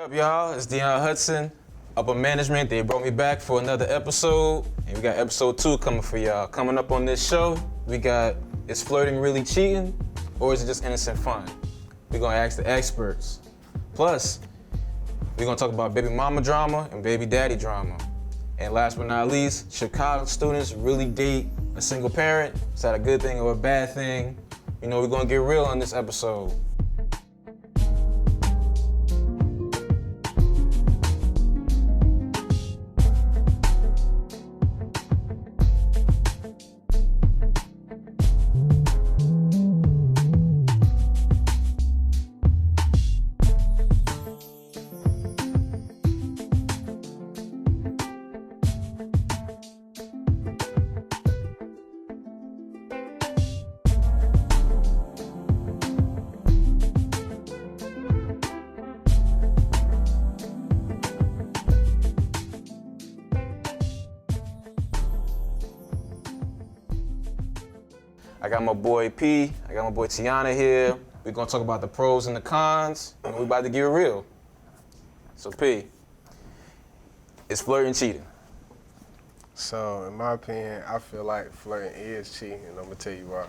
What up, y'all? It's Deion Hudson, upper management. They brought me back for another episode, and we got episode 2 coming for y'all. Coming up on this show, we got, is flirting really cheating, or is it just innocent fun? We're gonna ask the experts. Plus, we're gonna talk about baby mama drama and baby daddy drama. And last but not least, should college students really date a single parent? Is that a good thing or a bad thing? You know, we're gonna get real on this episode. I got my boy P, I got my boy Tiana here. We're gonna talk about the pros and the cons, and we're about to get real. So P, is flirting cheating? So, in my opinion, I feel like flirting is cheating, and I'm gonna tell you why.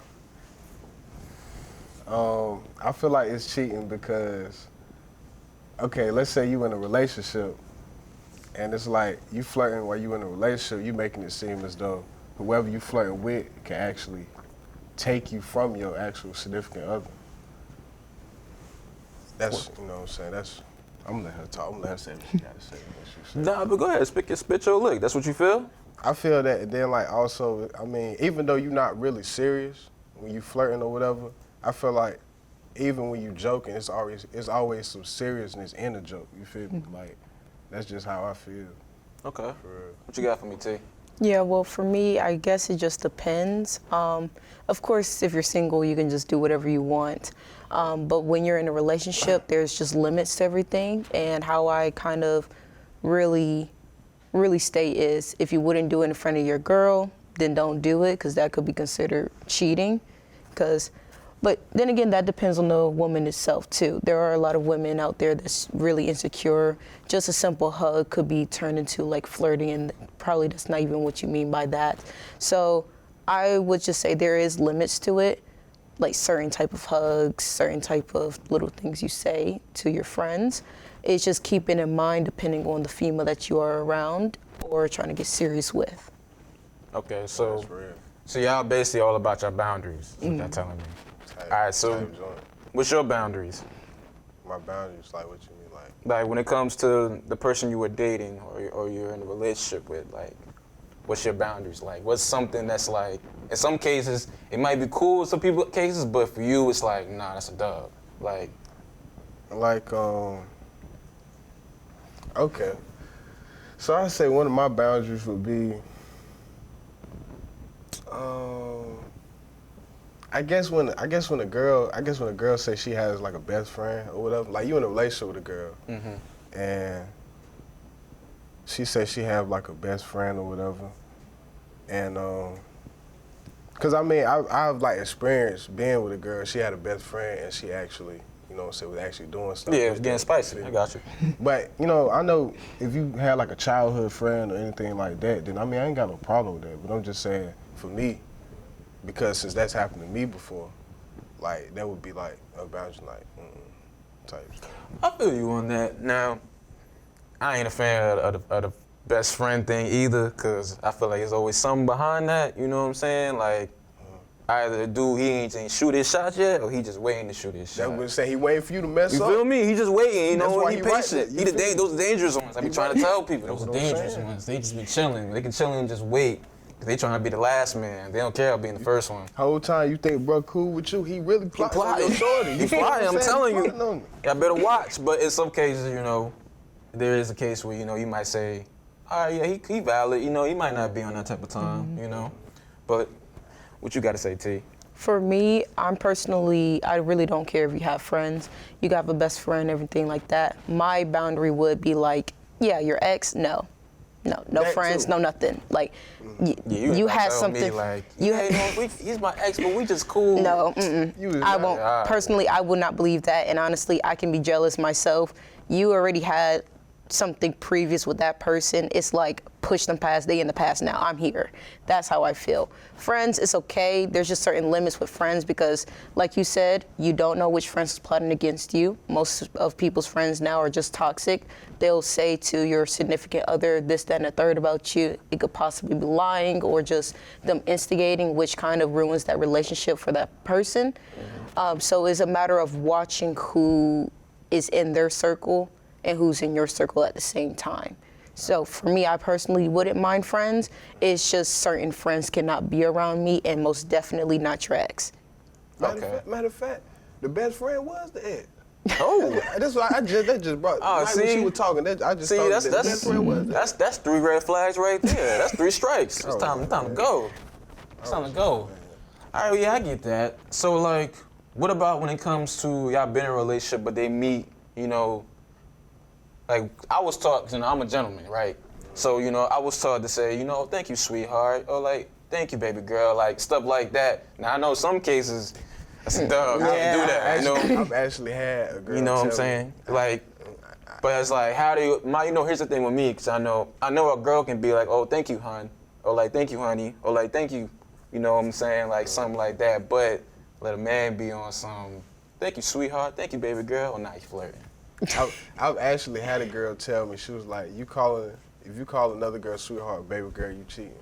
I feel like it's cheating because, okay, let's say you in a relationship, and it's like you flirting while you in a relationship, you making it seem as though whoever you flirting with can actually take you from your actual significant other. That's, you know what I'm saying, I'm gonna let her talk, I'm gonna let her say what she gotta say. Nah, but go ahead, spit your lick. That's what you feel? I feel that, and then like also, I mean, even though you're not really serious, when you flirting or whatever, I feel like even when you joking, it's always some seriousness in the joke, you feel me? Like, that's just how I feel. Okay. For real. What you got for me, T? Yeah, well, for me, I guess it just depends. Of course, if you're single, you can just do whatever you want. But when you're in a relationship, there's just limits to everything. And how I kind of really state is, if you wouldn't do it in front of your girl, then don't do it, because that could be considered cheating. But then again, that depends on the woman itself too. There are a lot of women out there that's really insecure. Just a simple hug could be turned into like flirting, and probably that's not even what you mean by that. So I would just say there is limits to it, like certain type of hugs, certain type of little things you say to your friends. It's just keeping in mind depending on the female that you are around or trying to get serious with. Okay, so That's real. so y'all basically all about your boundaries, is what y'all telling me. All right, so what's your boundaries? My boundaries, like what you mean, like? Like when it comes to the person you were dating or you're in a relationship with, like, what's your boundaries? Like, what's something that's like, in some cases, it might be cool in some people cases, but for you, it's like, nah, that's a dub. Like, Okay. So I say one of my boundaries would be, I guess when a girl says she has like a best friend or whatever, like you in a relationship with a girl, and she says she have like a best friend or whatever, and cause I mean I've like experienced being with a girl. She had a best friend and she actually, you know what I'm saying, was actually doing stuff. yeah, it's getting spicy. I got you. But, you know, I know if you had like a childhood friend or anything like that, then I mean, I ain't got no problem with that. But I'm just saying, for me, because since that's happened to me before, like, that would be like a boundary, like, type stuff. I feel you on that. Now, I ain't a fan of the best friend thing either, because I feel like there's always something behind that, you know what I'm saying? Like, either the dude, he ain't shoot his shot yet, or he just waiting to shoot his shot. That would say he waiting for you to mess You up. feel me? He just waiting, you That's know, why he he patient. right there. Those dangerous ones. I be trying to tell people, those That's are what I'm dangerous saying. ones. They just be chilling. They can chill and just wait. They trying to be the last man. They don't care about being the first one. Whole time you think bro cool with you, he really plotting on your shorty. He plotting, I'm telling you. you. Y'all better watch. But in some cases, you know, there is a case where, you know, you might say, all right, yeah, he valid. You know, he might not be on that type of time, you know. But what you got to say, T? For me, I really don't care if you have friends. You got a best friend, everything like that. My boundary would be like, yeah, your ex, no. No That friends, too. no nothing. Like, you had had something. Me like, you he's my ex, but we just cool. No, You was I right. won't. Personally, I would not believe that. And honestly, I can be jealous myself. you already had something previous with that person, it's like push them past, they in the past now, I'm here. That's how I feel. Friends, it's okay. There's just certain limits with friends because, like you said, you don't know which friends is plotting against you. Most of people's friends now are just toxic. They'll say to your significant other this, that, and the third about you. It could possibly be lying or just them instigating, which kind of ruins that relationship for that person. So it's a matter of watching who is in their circle and who's in your circle at the same time. So for me, I personally wouldn't mind friends. It's just certain friends cannot be around me, and most definitely not your ex. Matter of fact, the best friend was the ex. Oh, That's why that just brought. Oh, right when see? she was talking, I just thought that's the best friend was the ex. that's 3 red flags right there. That's 3 strikes. It's time to go. It's time to go. All right, yeah, I get that. So like, what about when it comes to y'all been in a relationship, but they meet, you know, like I was taught, you know, I'm a gentleman, right? So, you know, I was taught to say, you know, thank you, sweetheart, or like, thank you, baby girl, like stuff like that. Now I know some cases, that's dumb. You can't do that, you know. I've actually had a girl. You know what I'm tell saying? me, Like, but it's like, how do you, you know, here's the thing with me, because I know a girl can be like, oh, thank you, hon, or like, thank you, honey, or like, thank you, you know what I'm saying, like something like that. But let a man be on some, thank you, sweetheart, thank you, baby girl, or now you flirting. I've actually had a girl tell me, she was like, if you call another girl sweetheart, baby girl, you cheating.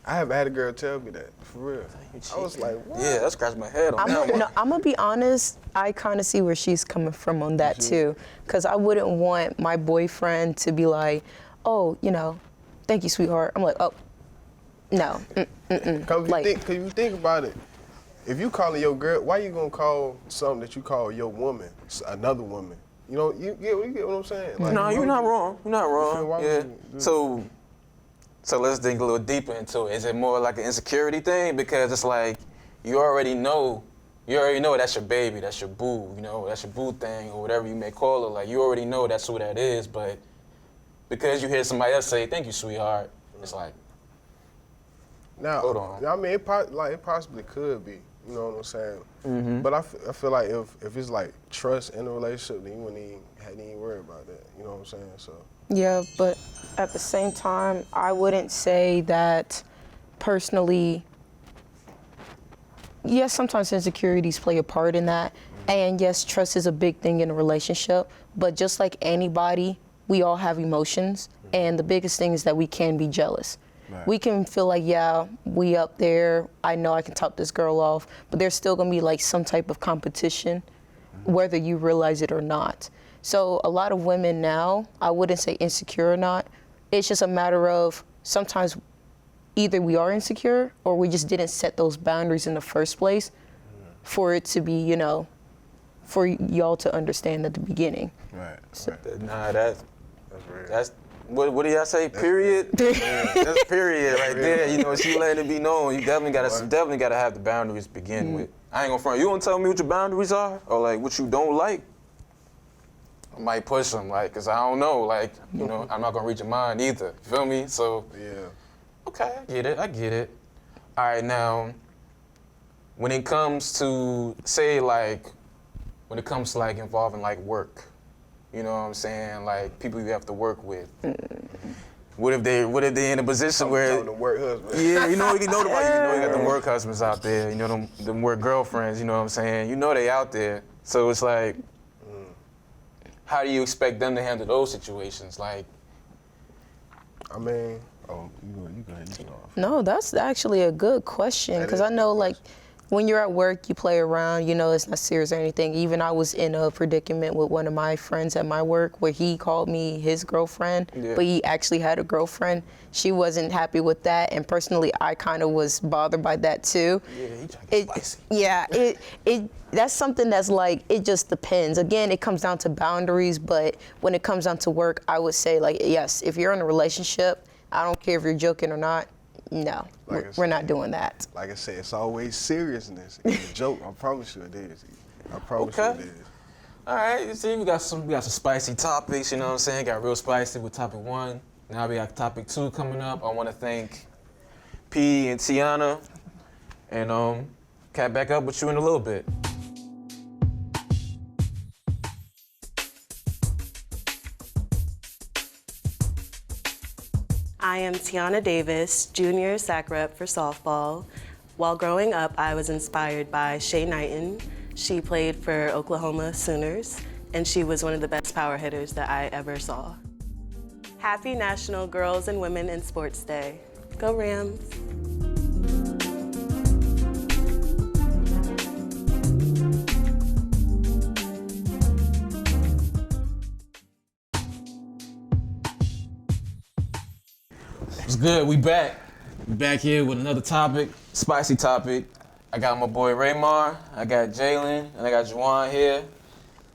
I have had a girl tell me that, for real. I was like, what? Yeah, that scratched my head on that one. I'm gonna be honest, I kind of see where she's coming from on that too. Because I wouldn't want my boyfriend to be like, oh, you know, thank you, sweetheart. I'm like, oh, no. Because Like- you think about it, if you calling your girl, why you gonna call something that you call your woman another woman? You know, you get what I'm saying? Like, No, you're not wrong. You're not wrong. why would Yeah. you do So let's dig a little deeper into it. Is it more like an insecurity thing? Because it's like you already know that's your baby, that's your boo, you know, that's your boo thing or whatever you may call it. Like you already know that's who that is, but because you hear somebody else say, thank you, sweetheart, it's like, Now, hold on. I mean, it possibly could be. You know what I'm saying? Mm-hmm. But I feel like if it's like trust in a relationship, then you wouldn't even worry about that. You know what I'm saying? So. Yeah, but at the same time, I wouldn't say that personally. Yes, sometimes insecurities play a part in that. And yes, trust is a big thing in a relationship. But just like anybody, we all have emotions. And the biggest thing is that we can be jealous. Right. We can feel like, yeah, we up there, I know I can top this girl off, but there's still gonna be like some type of competition, whether you realize it or not. So a lot of women now, I wouldn't say insecure or not, it's just a matter of sometimes either we are insecure or we just didn't set those boundaries in the first place for it to be, you know, for y'all to understand at the beginning. Right. nah, that's real. what do y'all say? Period. That's period right there. You know, she letting it be known. You definitely gotta have the boundaries to begin with. I ain't gonna front. You gonna tell me what your boundaries are, or like what you don't like? I might push them, like, cause I don't know, like, you know, I'm not gonna read your mind either. You feel me? So. Yeah. Okay, I get it. All right, now, when it comes to, say, like, involving, like, work, you know what I'm saying? Like, people you have to work with. What if they in a position where... The work husband. Yeah, you know you got them work husbands out there, you know, them work girlfriends, you know what I'm saying? You know they out there. So it's like, how do you expect them to handle those situations? Like... I mean... Oh, you go ahead. You go off. No, that's actually a good question because I know like when you're at work, you play around, you know, it's not serious or anything. Even I was in a predicament with one of my friends at my work where he called me his girlfriend, but he actually had a girlfriend. She wasn't happy with that, and personally, I kind of was bothered by that too. Yeah, he trying to get spicy. Yeah, that's something that's like, it just depends. Again, it comes down to boundaries, but when it comes down to work, I would say like, yes, if you're in a relationship, I don't care if you're joking or not. No, we're not doing that. Like I said, it's always seriousness. It's a joke. I promise you it is. I promise you it is. All right, you see, we got some spicy topics. You know what I'm saying? Got real spicy with topic 1. Now we got topic 2 coming up. I want to thank P and Tiana, and catch back up with you in a little bit. I am Tiana Davis, junior SAC rep for softball. While growing up, I was inspired by Shay Knighton. She played for Oklahoma Sooners, and she was one of the best power hitters that I ever saw. Happy National Girls and Women in Sports Day. Go Rams. What's good? We back. We back here with another topic, spicy topic. I got my boy Raymar, I got Jalen, and I got Juwan here.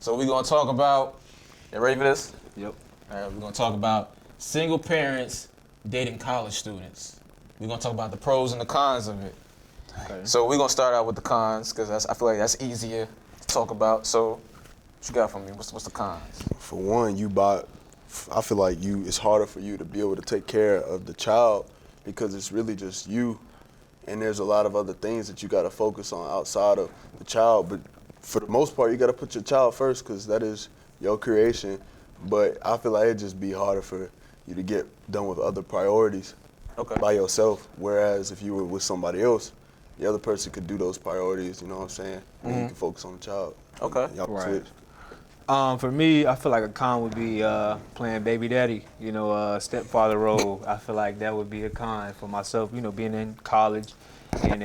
So we're gonna talk about, you ready for this? Yep. All right, we're gonna talk about single parents dating college students. We're gonna talk about the pros and the cons of it. Okay. So we're gonna start out with the cons, because I feel like that's easier to talk about. So what you got for me? What's the cons? For one, I feel like it's harder for you to be able to take care of the child because it's really just you, and there's a lot of other things that you got to focus on outside of the child. But for the most part, you got to put your child first because that is your creation. But I feel like it'd just be harder for you to get done with other priorities by yourself. Whereas if you were with somebody else, the other person could do those priorities. You know what I'm saying? And you can focus on the child. Okay. Y'all can Right. switch. For me, I feel like a con would be playing baby daddy, stepfather role. I feel like that would be a con for myself, being in college and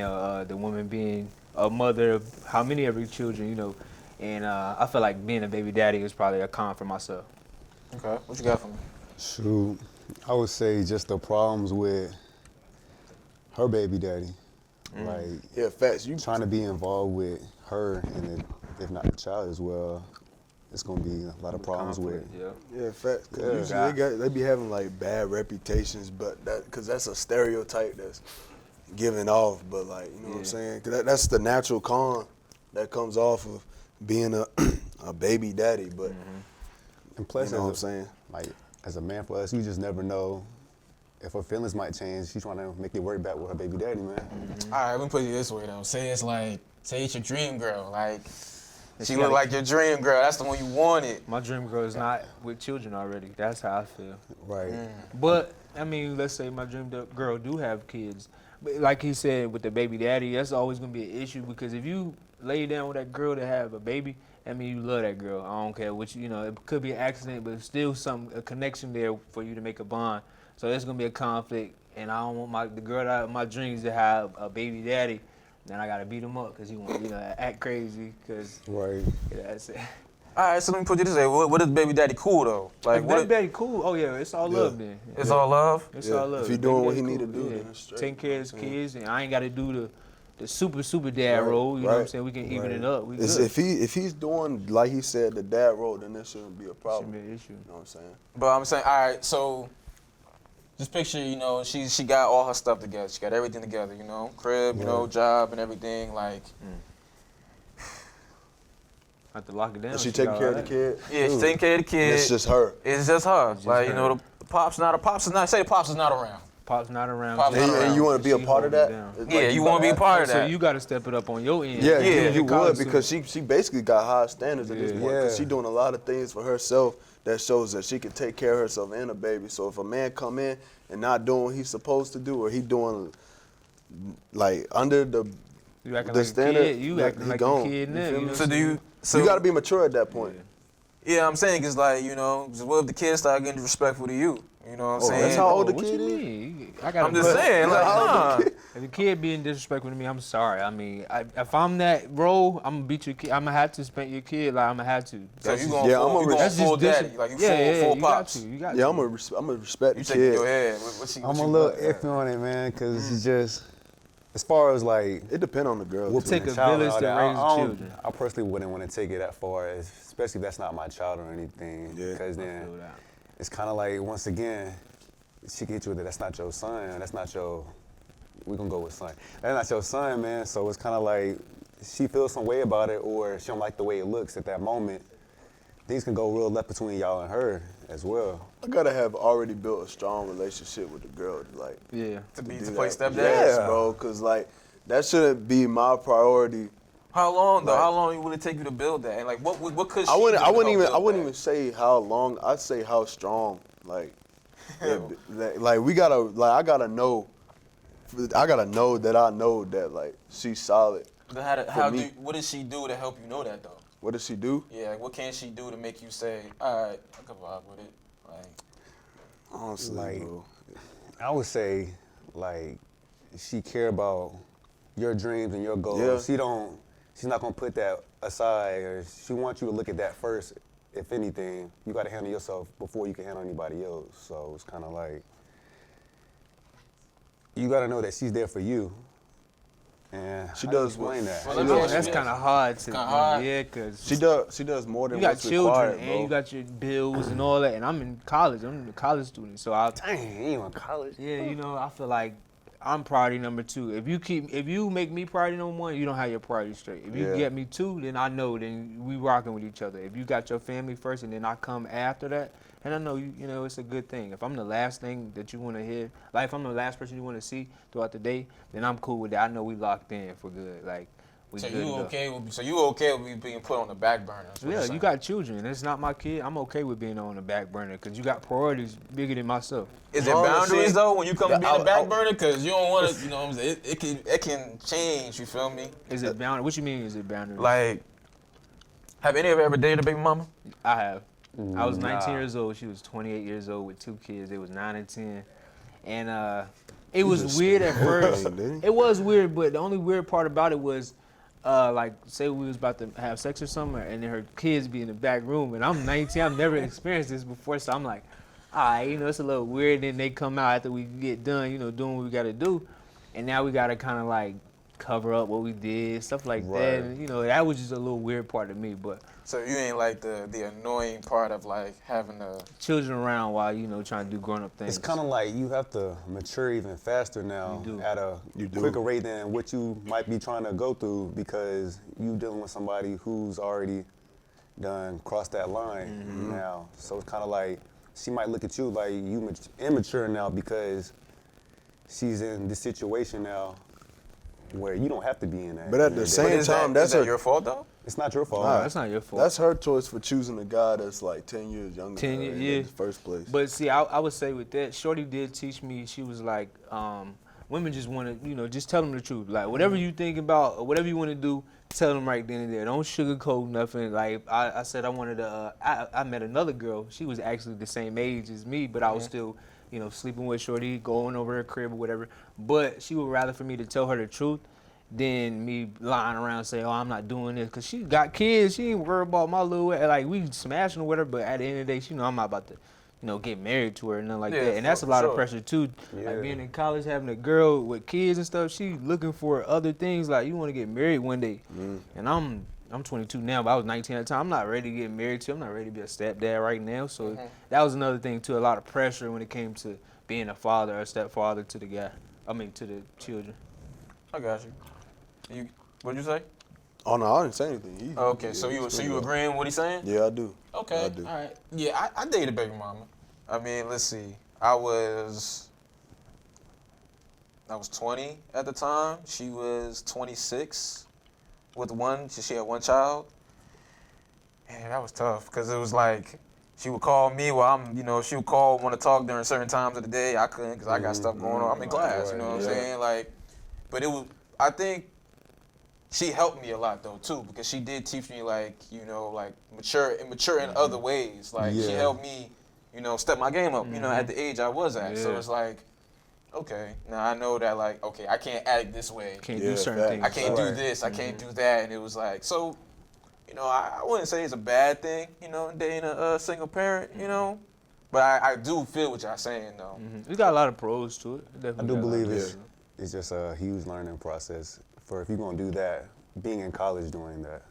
the woman being a mother of how many of your children, and I feel like being a baby daddy is probably a con for myself. Okay, what you got for me? Shoot, I would say just the problems with her baby daddy. Like, Yeah, facts. You trying to be involved with her and if not the child as well, it's gonna be a lot of problems with it. Yeah. Yeah, facts. 'Cause Yeah. usually they be having like bad reputations, but because that's a stereotype that's given off. But like, you know what I'm saying? 'Cause that's the natural con that comes off of being a baby daddy. But And plus, you know what I'm as saying? like as a man for us, you just never know if her feelings might change. She's trying to make it work back with her baby daddy, man. All right, let me put it this way though. Say it's your dream girl. Like, she she look gotta- like your dream girl. That's the one you wanted. My dream girl is not with children already. That's how I feel. Right. But I mean, let's say my dream girl do have kids. But like he said, with the baby daddy, that's always gonna be an issue because if you lay down with that girl to have a baby, I mean, you love that girl. I don't care which, it could be an accident, but still a connection there for you to make a bond. So there's gonna be a conflict, and I don't want the girl out of my dreams to have a baby daddy. Then I gotta beat him up because he want, act crazy. Cause Right. that's it. All right, so let me put it this way. What is baby daddy cool though? Like, Baby daddy cool. Oh yeah, it's all love then. It's all love. It's Yeah, all love. if he Baby doing what daddy he need to cool, do, yeah. then it's straight. Taking care of his kids, and I ain't got to do the super dad Right, role. You know what I'm right, saying? We can even right. it up. We It's, good. if he's doing like he said the dad role, then there shouldn't be a problem. Shouldn't be an issue. You know what I'm saying? But I'm saying, all right, so just picture, she got all her stuff together. She got everything together, crib, job and everything. Like, Have to lock it down. And she taking got care all of the that. kid. yeah, she's taking care of the kid. It's just her. It's just her. Like, her. the pops is not. Say the pops is not around. Pop's not around. Pop's just not her. around. And you want to be a She part of holding that? it down. It's Yeah, like you want to be a part of So that. you got to step it up on your end. Yeah, Yeah. you college would because she basically got high standards at this Yeah. point because Yeah. she doing a lot of things for herself that shows that she can take care of herself and a baby. So if a man come in and not doing what he's supposed to do or he doing like under the You acting the like standard, a kid. You like, acting he like gone. a kid You now. feel You me? know So do you? So you got to be mature at that point. Yeah, I'm saying it's like, 'cause what if the kids start getting disrespectful to you? You know what I'm Oh, saying? that's how old the What kid you is? mean? I got I'm just saying, like, nah. If a kid being disrespectful to me, I'm sorry. I mean, if I'm that role, I'm gonna beat your kid. I'm gonna have to spank your kid. Like I'm gonna have to. So That's you just- going Yeah, full, I'm a you going that's full just daddy, like you yeah, full you pops. Got to. You got Yeah, to. I'm gonna respect You the shaking your kid. head. I'm a little iffy on it, man, because it's just as far as like It depends on the girl. we'll too. take a child village and all to that, raise I don't- children. I personally wouldn't want to take it that far, especially if that's not my child or anything. Yeah. Because I then feel that. it's kind of like once again, she gets you with it. That's not your son. That's not your. We gonna go with son. That's not your son, man. So it's kind of like she feels some way about it, or she don't like the way it looks at that moment. Things can go real left between y'all and her as well. I gotta have already built a strong relationship with the girl, like Yeah. To do play that. stepdad? Yes, Yeah. bro, because like that shouldn't be my priority. How long though? Like- How long would it take you to build that? And like, what could she I wouldn't do to help even build that? say how long. I'd say how strong. Like Like we gotta, like I gotta know that I know that like she's solid. But what does she do to help you know that though? What does she do? Yeah, like, what can she do to make you say, all right, I can vibe with it? Like, Honestly, Like, bro. I would say, like, she care about your dreams and your goals. Yeah. She's not gonna put that aside, or she wants you to look at that first. If anything, you gotta handle yourself before you can handle anybody else. So it's kind of like, you gotta know that she's there for you. And She how do you does explain that. Well, let me ask you That's this. kind of hard to Kinda hard. yeah, cause She does more than you got what's children required, and bro. you got your bills and all that, and I'm in college. I'm a college student, so Dang, you in college? yeah, you know, I feel like I'm priority number 2. If you make me priority number 1, you don't have your priority straight. If you Yeah. get me 2, then I know then we rocking with each other. If you got your family first and then I come after that, and I know you know it's a good thing. If I'm the last thing that you want to hear, like if I'm the last person you want to see throughout the day, then I'm cool with that. I know we locked in for good. Like we so good you enough. okay with me being put on the back burner? is what you're Yeah, you saying. got children. It's not my kid. I'm okay with being on the back burner because you got priorities bigger than myself. Is there Honestly, boundaries though when you come to be in the I- back burner? Because you don't want to, you know what I'm saying? It can change, you feel me? Is it boundary? What you mean? Is it boundary? Like, have any of you ever dated a baby mama? I have. I was 19 Nah. years old. She was 28 years old with 2 kids. They was 9 and 10. And it was just weird at spent first. everything, didn't he? It was weird, but the only weird part about it was, like, say we was about to have sex or something, and then her kids be in the back room, and I'm 19. I've never experienced this before, so I'm like, all right, you know, it's a little weird. Then they come out after we get done, you know, doing what we got to do, and now we got to kind of like cover up what we did, stuff like Right. that. And, you know, that was just a little weird part of me, but. So you ain't like the annoying part of like having a Children around while you know trying to do grown up things. It's kind of like you have to mature even faster now You do. at a You do. quicker rate than what you might be trying to go through because you dealing with somebody who's already done crossed that line now. So it's kind of like she might look at you like you immature now because she's in this situation now where you don't have to be in that. But at the But same is time, that, that's is that her. your fault though? It's not your fault. Nah, that's not your fault. That's her choice for choosing a guy that's like 10 years younger 10 than her years, in yeah. the first place. But see, I would say with that, Shorty did teach me. She was like, women just want to, you know, just tell them the truth. Like whatever you think about or whatever you want to do, tell them right then and there. Don't sugarcoat nothing. Like I said, I wanted to. I met another girl. She was actually the same age as me, but I was still, you know, sleeping with Shorty, going over her crib or whatever. But she would rather for me to tell her the truth than me lying around and say, oh, I'm not doing this. Because she got kids. She ain't worried about my little, like, we smashing or whatever. But at the end of the day, she know I'm not about to, you know, get married to her and nothing like Yeah, that. And that's a for lot of sure. pressure, too. Yeah. Like, being in college, having a girl with kids and stuff, she looking for other things. Like, you want to get married one day. And I'm 22 now, but I was 19 at the time. I'm not ready to get married to. I'm not ready to be a stepdad right now. So that was another thing, too. A lot of pressure when it came to being a father or a stepfather to the guy. I mean, to the children. I got you. What'd you say? Oh no, I didn't say anything. Okay, so you agreeing with what he's saying? Yeah, I do. Okay, I do. all right. Yeah, I dated a baby mama. I mean, let's see. I was 20 at the time. She was 26 with one. She had one child. And that was tough because it was like she would call me while she would call, want to talk during certain times of the day. I couldn't because I got stuff going on. I'm in class, you know what I'm saying? Like, but I think she helped me a lot though too because she did teach me like mature in other ways. Like she Yeah. helped me, step my game up. At the age I was at. So Yeah. it's like, okay, now I know that like okay, I can't act this way. Can't Yeah, do certain facts. things. I can't do Right. this. I can't do that. And it was like so. I wouldn't say it's a bad thing. Dating a single parent. But I do feel what y'all saying though. It's got a lot of pros to it. I Definitely do got a lot believe of it's pros. it's just a huge learning process for if you're gonna do that, being in college doing that.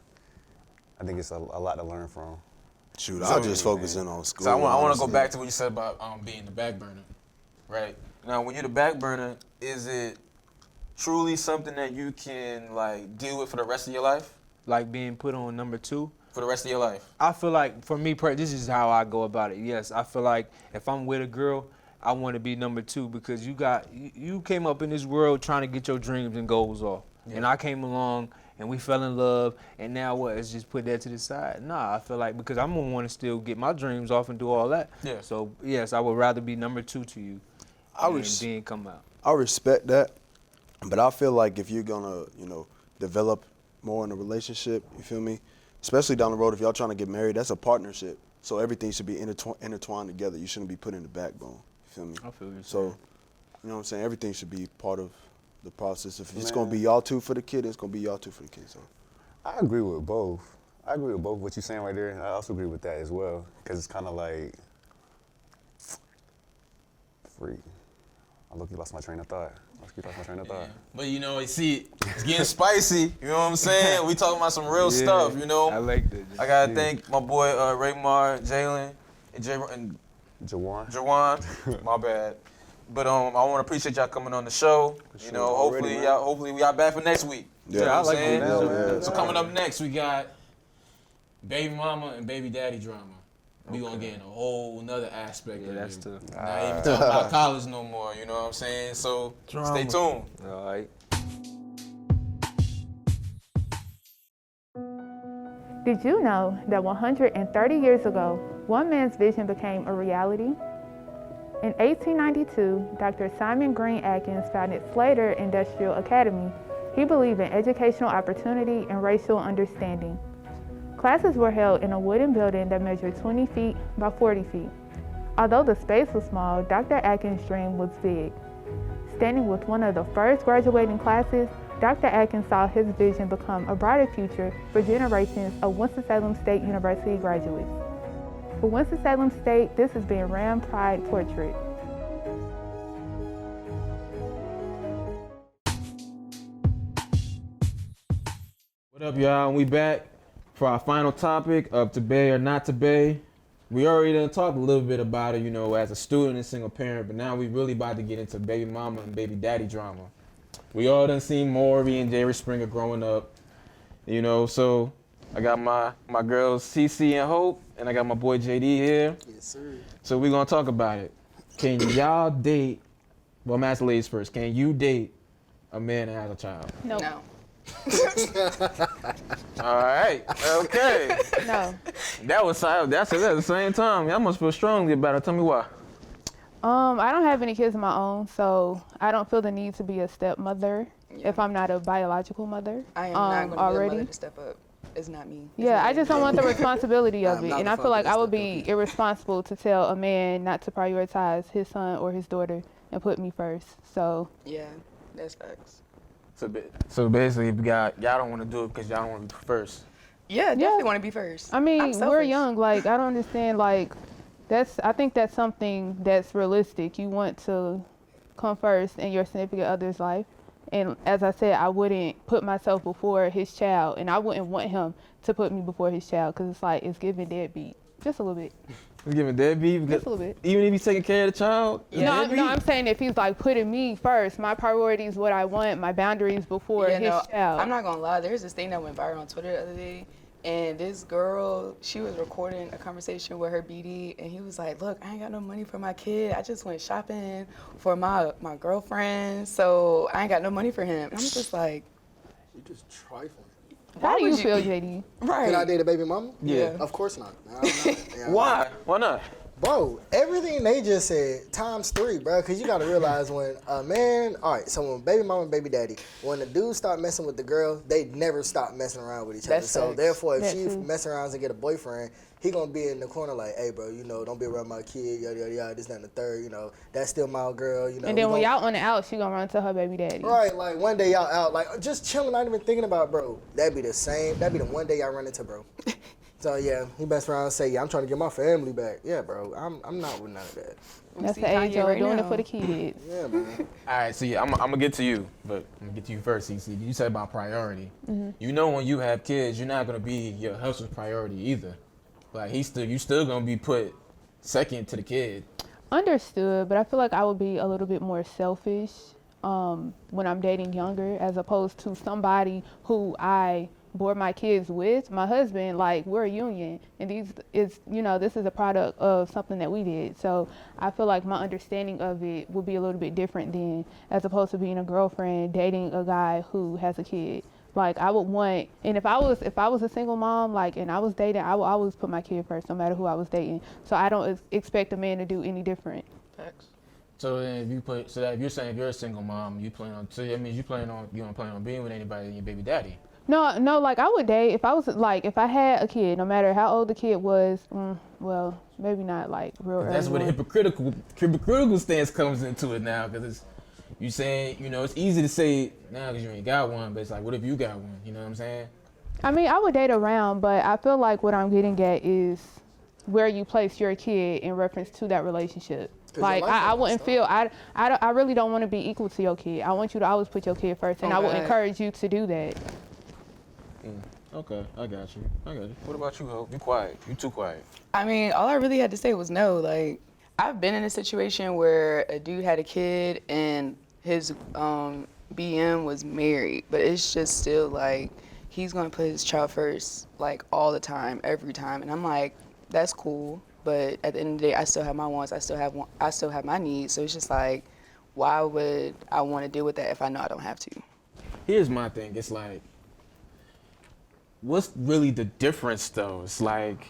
I think it's a lot to learn from. Shoot, So- I'll just focus in on school. So I want to go honestly. back to what you said about being the back burner, right? Now, when you're the back burner, is it truly something that you can like deal with for the rest of your life? Like being put on number 2. For the rest of your life? I feel like, for me, this is how I go about it. Yes, I feel like if I'm with a girl, I want to be number 2 because you came up in this world trying to get your dreams and goals off. Yeah. And I came along and we fell in love, and now what? Let's just put that to the side. Nah, I feel like because I'm gonna want to still get my dreams off and do all that. Yeah. So yes, I would rather be number 2 to you, and then come out. I respect that, but I feel like if you're gonna, develop more in a relationship, you feel me? Especially down the road, if y'all trying to get married, that's a partnership. So everything should be intertwined together. You shouldn't be put in the backbone. You feel me? I feel you. So, you know what I'm saying? Everything should be part of the process. If it's gonna be y'all two for the kid, it's gonna be y'all two for the kid. So, I agree with both. I agree with both what you're saying right there. I also agree with that as well, because it's kind of like free. I look, you lost my train of thought. But you know, see, it's getting spicy. You know what I'm saying? We talking about some real stuff. You know. I like that. I gotta thank my boy Raymar, Jalen, and Jawan. My bad. But I want to appreciate y'all coming on the show. You know, hopefully we got back for next week. Yeah, you know I what like I'm saying? that. So coming up next, we got baby mama and baby daddy drama. We gonna get in a whole nother aspect of that's it. tough. Not even talking about college no more. You know what I'm saying? So stay tuned. All right. Did you know that 130 years ago, one man's vision became a reality? In 1892, Dr. Simon Green Atkins founded Slater Industrial Academy. He believed in educational opportunity and racial understanding. Classes were held in a wooden building that measured 20 feet by 40 feet. Although the space was small, Dr. Atkins' dream was big. Standing with one of the first graduating classes, Dr. Atkins saw his vision become a brighter future for generations of Winston-Salem State University graduates. For Winston-Salem State, this has been Ram Pride Portrait. What up, y'all? We back for our final topic of to bay or not to bay. We already done talked a little bit about it, you know, as a student and single parent, but now we really about to get into baby mama and baby daddy drama. We all done seen Maury and Jerry Springer growing up, you know, so I got my girls CC and Hope, and I got my boy JD here. Yes, sir. So we're gonna talk about it. Can y'all date, well, I'm asking ladies first, can you date a man that has a child? No. All right, okay. No. That's at the same time. Y'all must feel strongly about it. Tell me why. I don't have any kids of my own, so I don't feel the need to be a stepmother if I'm not a biological mother. I am not going to be a already. mother to step up. It's not me. Yeah, I just don't want the responsibility of I'm it. not And the I feel like father I would to be irresponsible to tell a man not to prioritize his son or his daughter and put me first. So, Yeah, that's facts. So basically, y'all don't want to do it because y'all don't want to be first. Yeah, definitely want to be first. I mean, I'm we're selfish. young. Like, I don't understand. Like, I think that's something that's realistic. You want to come first in your significant other's life. And as I said, I wouldn't put myself before his child, and I wouldn't want him to put me before his child, because it's like, it's giving deadbeat. Just a little bit. It's giving deadbeat? Just a little bit. Even if he's taking care of the child? No, I'm saying if he's like putting me first, my priorities, what I want, my boundaries before his child. I'm not going to lie. There's this thing that went viral on Twitter the other day. And this girl, she was recording a conversation with her BD, and he was like, look, I ain't got no money for my kid. I just went shopping for my girlfriend, so I ain't got no money for him. And I'm just like, You just trifling. How do you feel, JD? right. Can I date a baby mama? Yeah. Of course not. No, I'm not. Yeah, Why? Why not? Bro, everything they just said times 3, bro. Because you got to realize when a man, all right, so when baby mama and baby daddy, when the dudes start messing with the girl, they never stop messing around with each other. That's So facts. therefore, if That she too. mess around and get a boyfriend, he going to be in the corner like, hey, bro, don't be around my kid, yada, yada, yada, this, that, and the third, that's still my girl, And then when y'all on the out, she gonna run to her baby daddy. Right, like one day y'all out, like just chilling, not even thinking about, bro. That'd be the one day y'all run into, bro. So yeah, he best around and say, yeah, I'm trying to get my family back. Yeah, bro, I'm not with none of that. That's see the age Kanye of right doing now. it for the kids. Yeah, man. All right, so yeah, I'm gonna get to you, but I'm gonna get to you first, CC. You said about priority. You know, when you have kids, you're not gonna be your husband's priority either. Like you still gonna be put second to the kid. Understood, but I feel like I would be a little bit more selfish when I'm dating younger, as opposed to somebody who I bore my kids with. My husband, like, we're a union, and this is a product of something that we did. So I feel like my understanding of it would be a little bit different than as opposed to being a girlfriend dating a guy who has a kid. Like I would want, and if I was a single mom, like, and I was dating, I would always put my kid first, no matter who I was dating. So I don't expect a man to do any different. Facts. So then if you're saying if you're a single mom, you plan on, so that means you don't plan on being with anybody than your baby daddy. No, like I would date if I had a kid, no matter how old the kid was. Well, maybe not like real early. That's where the hypocritical stance comes into it now, because it's you saying, it's easy to say now because you ain't got one, but it's like, what if you got one? You know what I'm saying? I mean, I would date around, but I feel like what I'm getting at is where you place your kid in reference to that relationship. Like I wouldn't feel I really don't want to be equal to your kid. I want you to always put your kid first, and I would encourage you to do that. Okay, I got you. What about you, Hope? You quiet. You too quiet. I mean, all I really had to say was no. Like, I've been in a situation where a dude had a kid and his BM was married, but it's just still like he's gonna put his child first, like all the time, every time, and I'm like, that's cool, but at the end of the day, I still have my wants, I still have my needs, so it's just like, why would I want to deal with that if I know I don't have to? Here's my thing. It's like, what's really the difference though? It's like,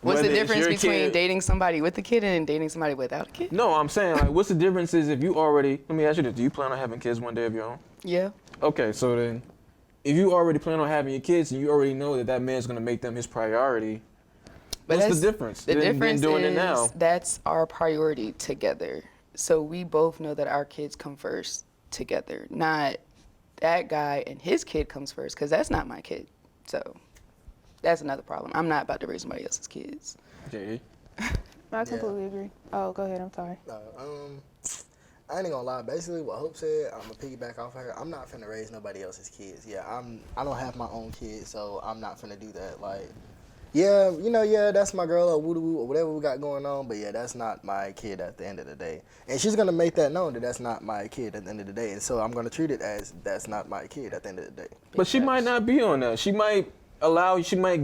what's the difference between kid, dating somebody with a kid and dating somebody without a kid? No, I'm saying, like, what's the difference is if you already, let me ask you this, do you plan on having kids one day of your own? Yeah. Okay, so then, if you already plan on having your kids and you already know that man's gonna make them his priority, but what's the difference? The difference doing is it now? That's our priority together. So we both know that our kids come first together, not that guy and his kid comes first, because that's not my kid. So that's another problem. I'm not about to raise somebody else's kids. JD? I completely agree. Oh, go ahead. I'm sorry. I ain't gonna lie. Basically, what Hope said, I'm gonna piggyback off of her. I'm not finna raise nobody else's kids. Yeah, I don't have my own kids, so I'm not finna do that. Like, yeah, that's my girl or woo or whatever we got going on. But yeah, that's not my kid at the end of the day. And she's gonna make that known that that's not my kid at the end of the day. And so I'm gonna treat it as that's not my kid at the end of the day. But she might not be on that. She might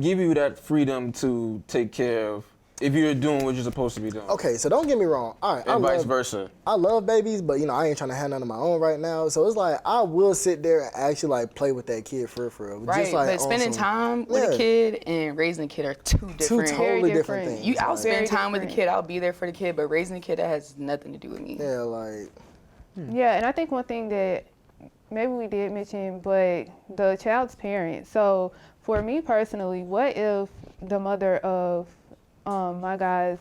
give you that freedom to take care of if you're doing what you're supposed to be doing. Okay, so don't get me wrong. All right, and vice versa. I love babies, but I ain't trying to have none of my own right now. So it's like I will sit there and actually like play with that kid for real. Right, just, like, but spending time with a kid and raising a kid are two totally different things. I'll spend time with the kid, I'll be there for the kid, but raising a kid, that has nothing to do with me. Yeah, like. Yeah, and I think one thing that maybe we did mention, but the child's parent. So for me personally, what if the mother of my guy's,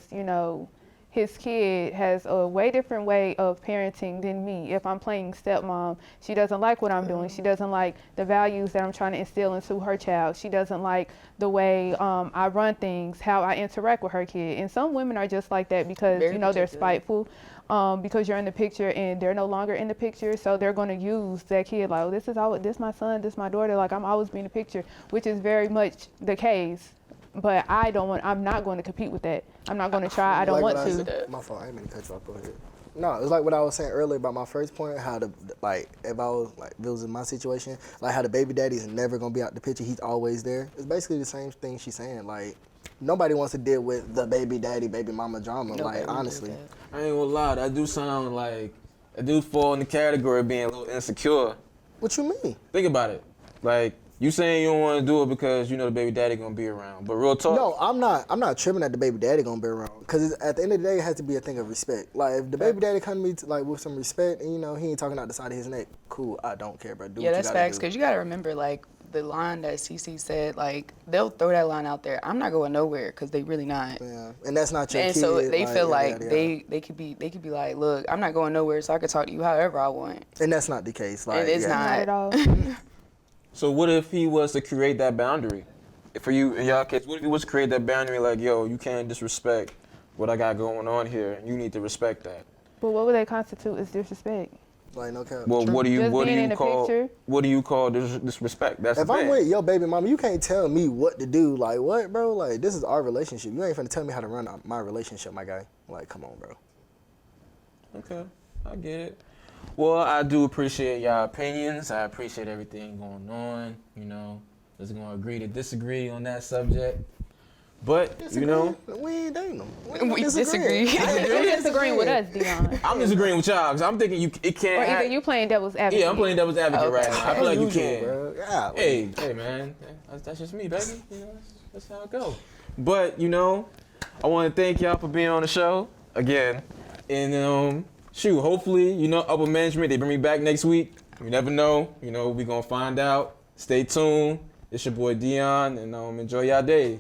his kid has a way different way of parenting than me? If I'm playing stepmom, she doesn't like what I'm doing. She doesn't like the values that I'm trying to instill into her child. She doesn't like the way I run things, how I interact with her kid. And some women are just like that because, they're spiteful. Because you're in the picture and they're no longer in the picture, so they're going to use that kid like, oh, this my son, this my daughter, like I'm always being in the picture, which is very much the case. But I'm not going to compete with that. I'm not going to try. I don't want to. My fault. I didn't mean to cut you off. Go ahead. No, it's like what I was saying earlier about my first point, how if I was if it was in my situation, like how the baby daddy's never gonna be out the picture, he's always there. It's basically the same thing she's saying. Like, nobody wants to deal with the baby daddy, baby mama drama. Like, honestly. I ain't gonna lie, that do sound like, I do fall in the category of being a little insecure. What you mean? Think about it. Like, you saying you don't want to do it because the baby daddy gonna be around. But real talk. No, I'm not tripping that the baby daddy gonna be around. Cause at the end of the day, it has to be a thing of respect. Like, if the baby daddy come to me with some respect, and he ain't talking out the side of his neck, cool. I don't care, bro. Do what you that's gotta facts. do. Cause you gotta remember, like, the line that CC said, like, they'll throw that line out there. I'm not going nowhere, cause they really not. Yeah, and that's not your kid. And so they feel like they could be like, look, I'm not going nowhere, so I can talk to you however I want. And that's not the case. Like, it is not at all. So what if he was to create that boundary for you and y'all kids? What if he was to create that boundary, like, yo, you can't disrespect what I got going on here, and you need to respect that? But what would that constitute as disrespect? Like, no cap. Well, what do you call disrespect? That's if the thing. I'm with your baby mama, you can't tell me what to do. Like, what, bro? Like, this is our relationship. You ain't finna tell me how to run my relationship, my guy. Like, come on, bro. Okay, I get it. Well, I do appreciate y'all opinions. I appreciate everything going on. Just gonna agree to disagree on that subject. But you know, we ain't dating them. We disagree. You're disagreeing with us, Deion. I'm disagreeing with y'all because I'm thinking it can't. Or either happen. you playing devil's advocate. Yeah, I'm playing devil's advocate right now. I feel like you can. Bro. Yeah. Hey, man, that's just me, baby. You know, that's how it goes. But you know, I want to thank y'all for being on the show again, and shoot, hopefully, you know, upper management they bring me back next week. You never know. You know, we gonna find out. Stay tuned. It's your boy Deion, and enjoy y'all day.